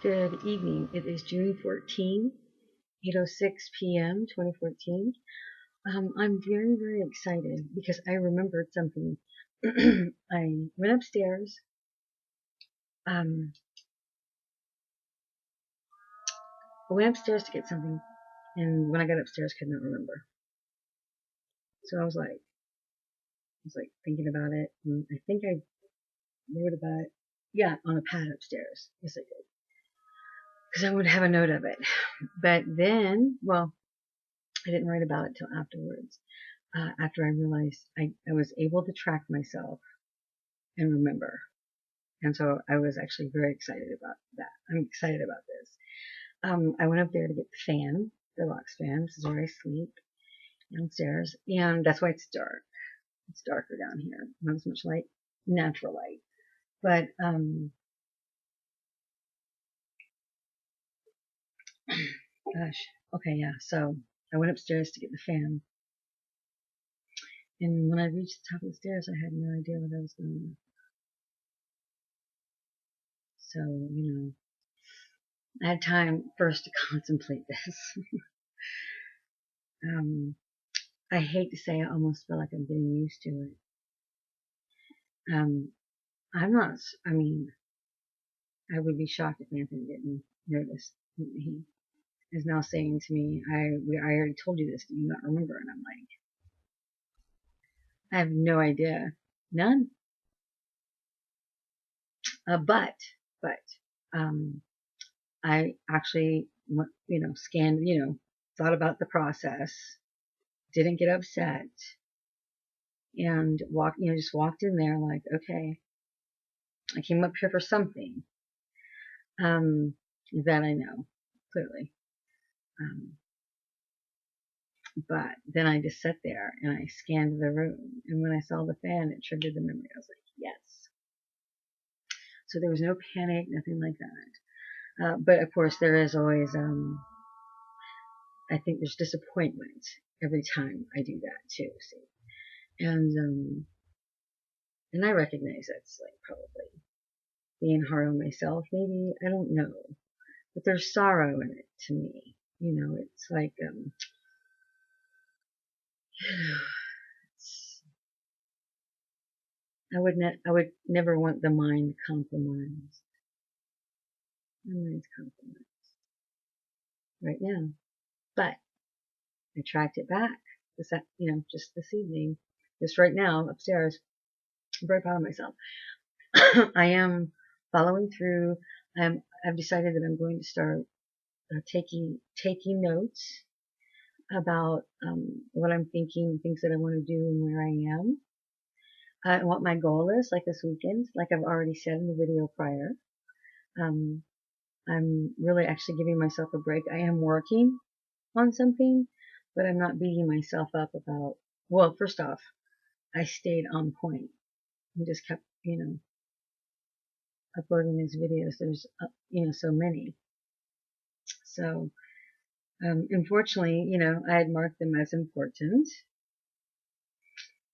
Good evening. It is June 14, 8:06 p.m., 2014. I'm very, very excited because I remembered something. I went upstairs. Um, I went upstairs to get something, and when I got upstairs, I could not remember. So I was like thinking about it, and I think I wrote about it. Yeah, on a pad upstairs. Yes, I did, because I would have a note of it. But then, well, I didn't write about it till afterwards. After I realized I was able to track myself and remember. And so I was actually very excited about that. I'm excited about this. I went up there to get the fan, the box fan. This is where I sleep downstairs. And that's why it's dark. It's darker down here. Not as much light, natural light. But, gosh. Okay, yeah. So I went upstairs to get the fan. And when I reached the top of the stairs, I had no idea what I was doing. So, I had time first to contemplate this. I hate to say I almost feel like I'm getting used to it. I'm not, I mean, I would be shocked if Anthony didn't notice. He is now saying to me, I already told you this, do you not remember? And I'm like, I have no idea. None. But, um, I actually, scanned, thought about the process, didn't get upset, and just walked in there like, okay, I came up here for something, um, that I know, clearly. Um, but then I just sat there and I scanned the room, and when I saw the fan, it triggered the memory. I was like, yes. So there was no panic, nothing like that. But of course, there is always, I think there's disappointment every time I do that too. See, and I recognize that's like probably being hard on myself. Maybe I don't know, but there's sorrow in it to me. It's like, it's, I would never want the mind compromised. My mind's compromised right now, but I tracked it back. Just this evening, just right now upstairs. I'm very proud of myself. I am following through. I've decided that I'm going to start taking notes about what I'm thinking, things that I want to do, and where I am, and what my goal is. Like this weekend, like I've already said in the video prior. Um, I'm really actually giving myself a break. I am working on something, but I'm not beating myself up about, well, first off, I stayed on point and just kept, uploading these videos. There's, so many. So, unfortunately, I had marked them as important.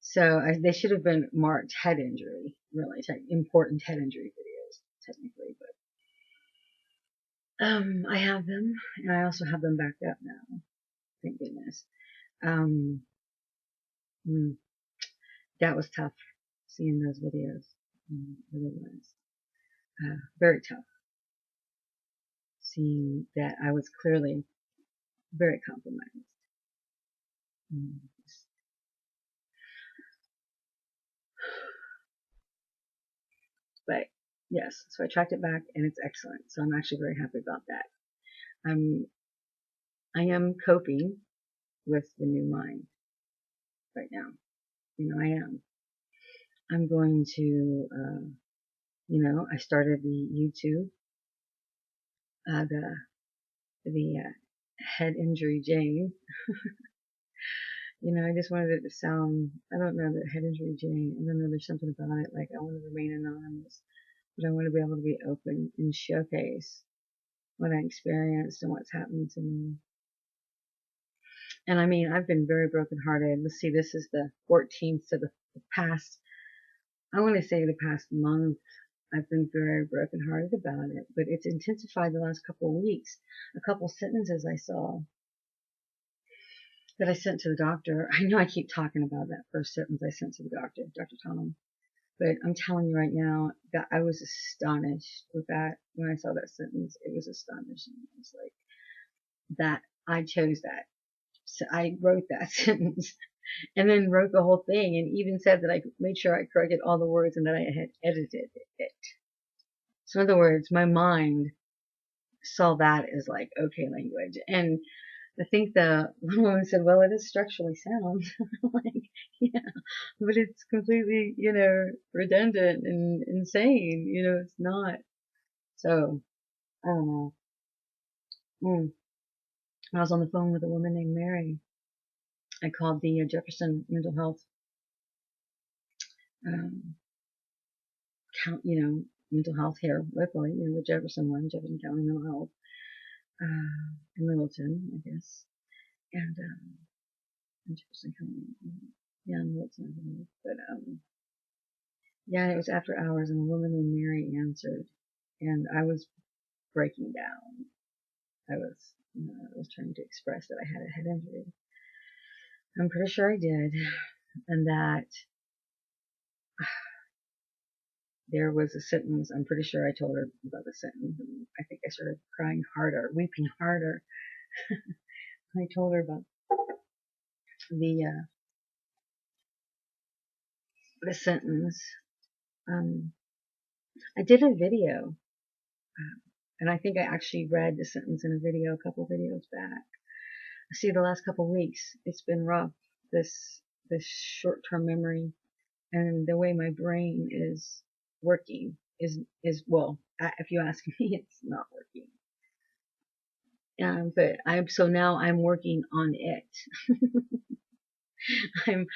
So they should have been marked head injury, really, important head injury videos, technically, but, I have them, and I also have them backed up now. Thank goodness. Um, mm, that was tough seeing those videos. It really was. Very tough seeing that I was clearly very compromised. Mm. But yes, so I tracked it back and it's excellent. So I'm actually very happy about that. I'm, I am coping with the new mind right now. I am. I'm going to, I started the YouTube, the head injury Jane. I just wanted it to sound, I don't know, that head injury Jane. I don't know, there's something about it. Like I want to remain anonymous, but I want to be able to be open and showcase what I experienced and what's happened to me. And I mean, I've been very brokenhearted. Let's see, this is the 14th, so the past, I want to say the past month, I've been very brokenhearted about it, but it's intensified the last couple of weeks. A couple sentences I saw that I sent to the doctor. I know I keep talking about that first sentence I sent to the doctor, Dr. Tom, but I'm telling you right now that I was astonished with that when I saw that sentence. It was astonishing. I was like, that I chose that. So I wrote that sentence and then wrote the whole thing and even said that I made sure I corrected all the words and that I had edited it. So in other words, my mind saw that as like okay language. And I think the one woman said, well, it is structurally sound. Like, yeah, but it's completely, redundant and insane. It's not. So, I don't know. I was on the phone with a woman named Mary. I called the Jefferson Mental Health, um, mental health here locally, the Jefferson one, Jefferson County Mental Health, in Littleton, I guess. And, Jefferson County, yeah, in Littleton, I believe. But, yeah, it was after hours, and a woman named Mary answered, and I was breaking down. I was trying to express that I had a head injury. I'm pretty sure I did, and that there was a sentence. I'm pretty sure I told her about the sentence, and I think I started crying harder, weeping harder. I told her about the the sentence. Um, I did a video, and I think I actually read the sentence in a video a couple videos back. See, the last couple of weeks, it's been rough. This short-term memory and the way my brain is working is well, if you ask me, it's not working. But now I'm working on it. I'm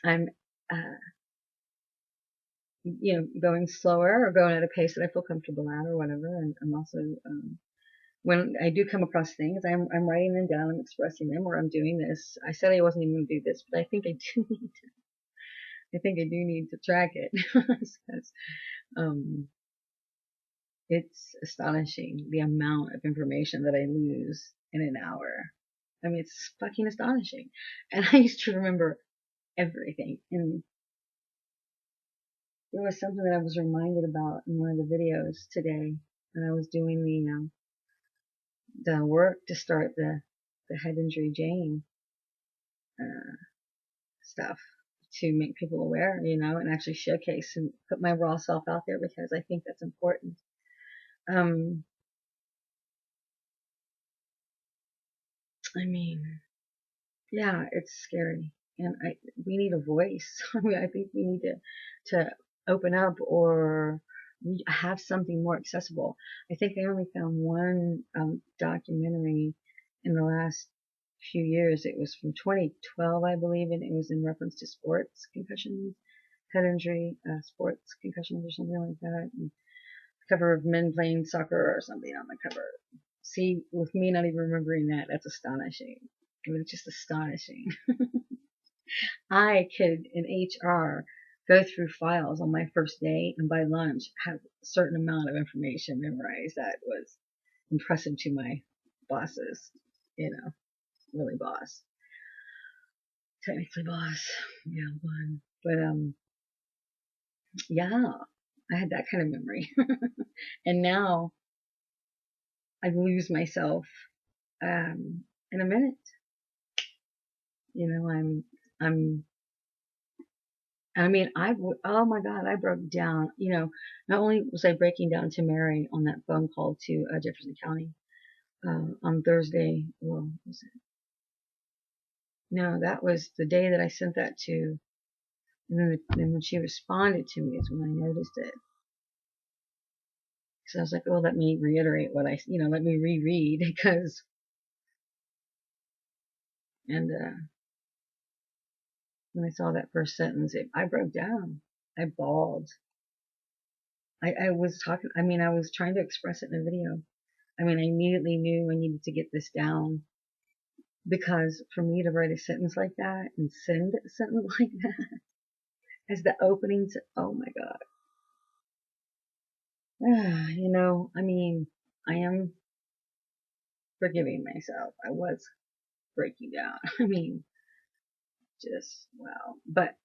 I'm uh, going slower or going at a pace that I feel comfortable at or whatever. And I'm also when I do come across things, I'm writing them down, I'm expressing them, or I'm doing this. I said I wasn't even going to do this, but I think I do need to. I think I do need to track it because it's astonishing the amount of information that I lose in an hour. I mean, it's fucking astonishing. And I used to remember everything. And there was something that I was reminded about in one of the videos today when I was doing the work to start the head injury Jane stuff to make people aware, and actually showcase and put my raw self out there because I think that's important. I mean, yeah, it's scary, and we need a voice. I mean, I think we need to open up or have something more accessible. I think I only found one documentary in the last few years. It was from 2012, I believe, and it was in reference to sports concussions, head injury, sports concussions, or something like that. And cover of Men Playing Soccer or something on the cover. See, with me not even remembering that, that's astonishing. I mean, it's just astonishing. I could, in HR, go through files on my first day and by lunch have a certain amount of information memorized that was impressive to my bosses, really boss. Technically boss. Yeah, one. But, yeah, I had that kind of memory. And now I lose myself, in a minute. I'm I mean, oh my God, I broke down. Not only was I breaking down to Mary on that phone call to Jefferson County on Thursday. Well, was it? No, that was the day that I sent that to. And then when she responded to me is when I noticed it. So I was like, oh, let me reiterate let me reread because, and when I saw that first sentence, I broke down. I bawled. I was talking, I was trying to express it in a video. I immediately knew I needed to get this down because for me to write a sentence like that and send a sentence like that as the opening to, oh my God. I mean, I am forgiving myself. I was breaking down. I mean, just wow. But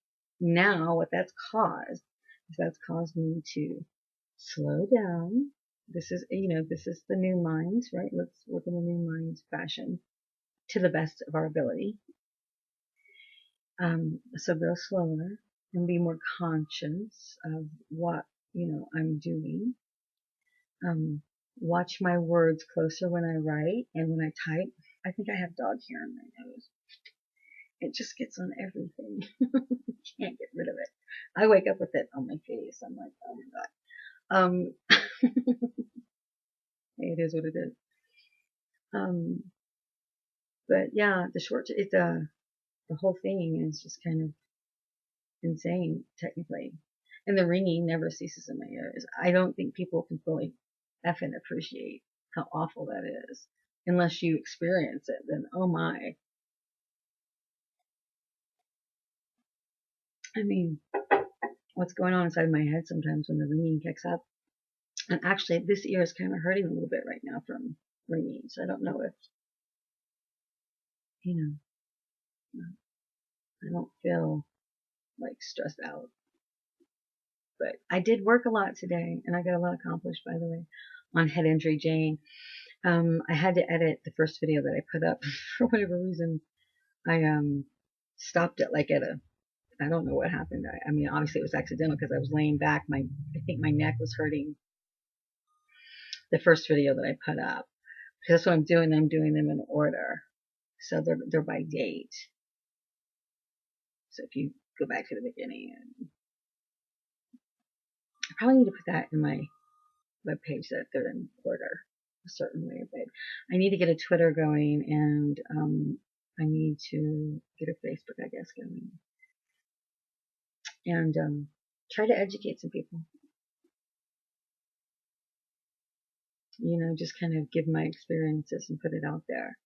now what that's caused is that's caused me to slow down. This is the new minds, right? Let's work in the new minds fashion to the best of our ability. So go slower and be more conscious of what, I'm doing. Um, watch my words closer when I write and when I type. I think I have dog hair on my nose. It just gets on everything. Can't get rid of it. I wake up with it on my face. I'm like, oh my god. It is what it is. Um, but yeah, the whole thing is just kind of insane, technically. And the ringing never ceases in my ears. I don't think people can fully effing appreciate how awful that is. Unless you experience it, then oh my. I mean, what's going on inside my head sometimes when the ringing kicks up. And actually, this ear is kind of hurting a little bit right now from ringing. So I don't know if, you know, I don't feel like stressed out. But I did work a lot today, and I got a lot accomplished, by the way, on head injury Jane. I had to edit the first video that I put up for whatever reason. I stopped it like at a, I don't know what happened. I mean, obviously it was accidental because I was laying back. I think my neck was hurting the first video that I put up. Because that's what I'm doing. I'm doing them in order, so they're by date. So if you go back to the beginning, I probably need to put that in my web page that they're in order a certain way. But I need to get a Twitter going, and I need to get a Facebook, I guess, going, and try to educate some people. Just kind of give my experiences and put it out there.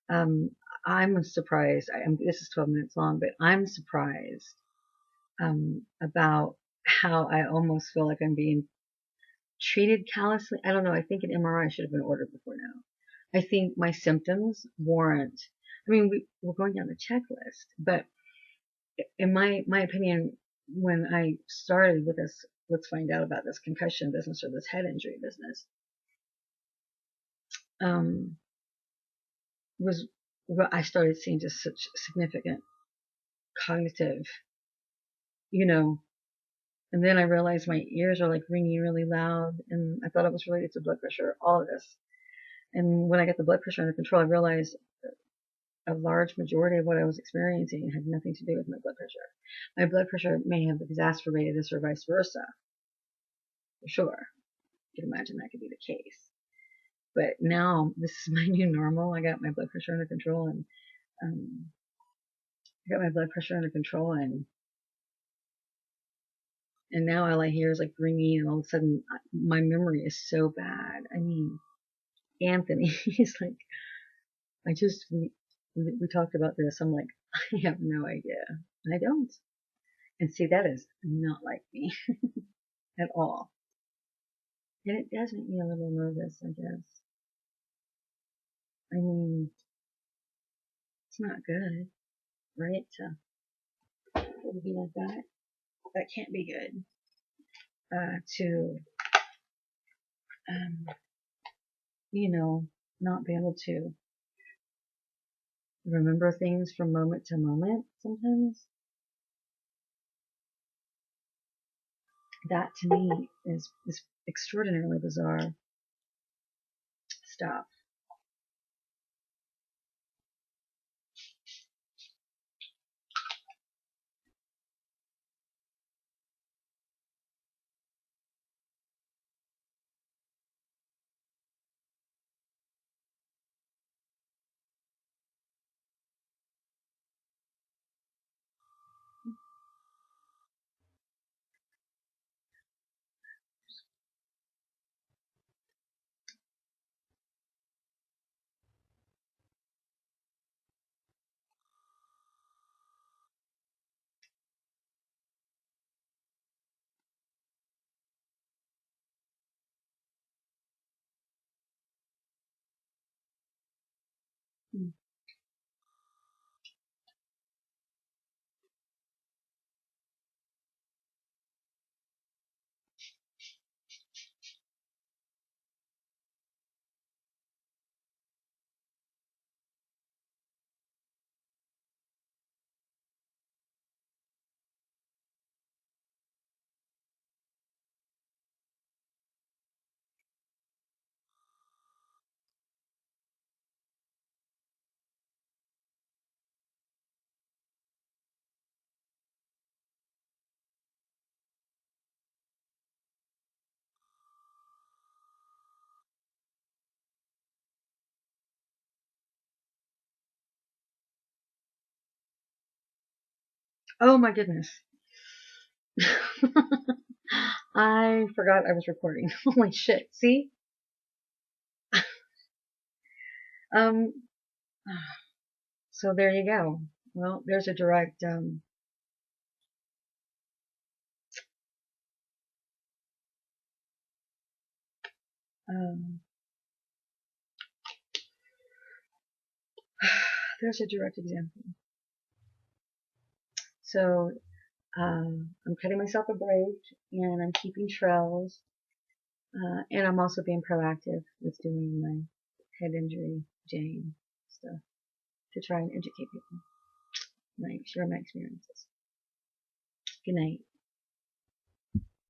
Um, I'm surprised. This is 12 minutes long, but I'm surprised about how I almost feel like I'm being treated callously. I don't know. I think an MRI should have been ordered before now. I think my symptoms warrant. I mean, we're going down the checklist, but in my opinion, when I started with this, let's find out about this concussion business or this head injury business, was what I started seeing just such significant cognitive, you know, and then I realized my ears are like ringing really loud, and I thought it was related to blood pressure, all of this. And when I got the blood pressure under control, I realized a large majority of what I was experiencing had nothing to do with my blood pressure. My blood pressure may have exacerbated this or vice versa, for sure. You can imagine that could be the case. But now this is my new normal. I got my blood pressure under control, and um, now all I hear is like ringing, and all of a sudden my memory is so bad. I mean, Anthony, he's like, we talked about this. I'm like, I have no idea. I don't. And see, that is not like me at all. And it does make me a little nervous, I guess. I mean, it's not good, right? To be like that. That can't be good. To, um, not be able to remember things from moment to moment sometimes. That to me is extraordinarily bizarre stuff. Mm. Oh my goodness. I forgot I was recording. Holy shit. See? Um, so there you go. Well, there's a direct, um, there's a direct example. So, I'm cutting myself a break and I'm keeping trails, and I'm also being proactive with doing my head injury Jane stuff to try and educate people, share my experiences. Good night.